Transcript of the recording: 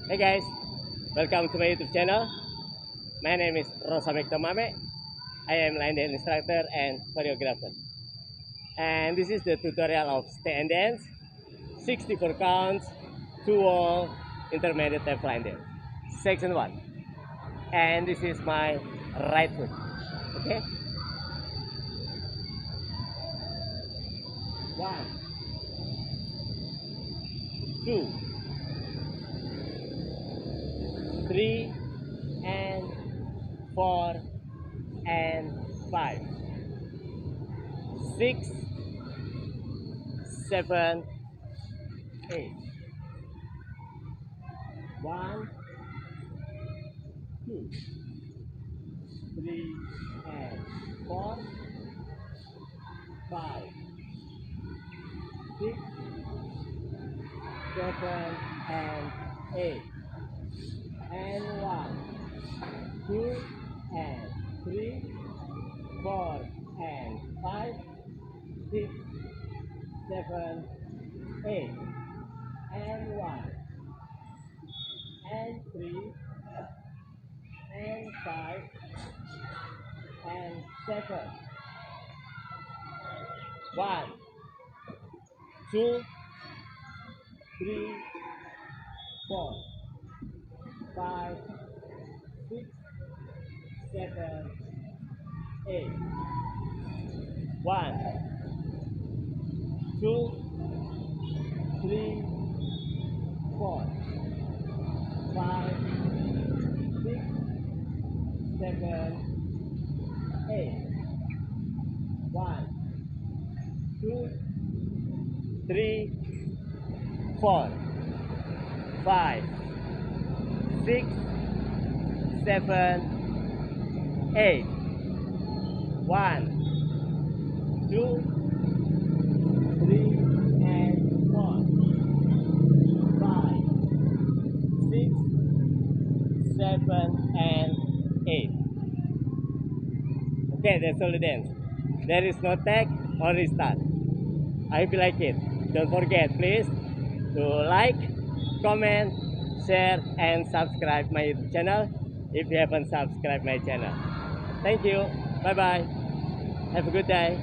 Hey guys, welcome to my YouTube channel. My name is Roosamekto Mamek. I am line dance instructor and choreographer. And this is the tutorial of stay and dance, 64 counts, 2 wall, intermediate type line dance, section 1. And this is my right foot. Okay? 1, 2, 3, and 4, and 5, 6, 7, 8. 1, 2, 3, and 4, 5, 6, 7, and 8. And 1, 2, and 3, 4, and 5, 6, 7, 8. And 1, and 3, and 5, and 7. 1, 2, 3, 4, 5, 6, 7, 8. 1, 2, 3, 4, 5, 6, 7, 8. 1, 2, 3, 4, 5, 6, 7, 8. 1, 2, 3, and 4, 5, 6, 7, and 8. Okay, that's all the dance. There is no tag or restart. I hope you like it. Don't forget, please, to like, comment, share, and subscribe my YouTube channel if you haven't subscribed my channel. Thank you. Bye bye. Have a good day.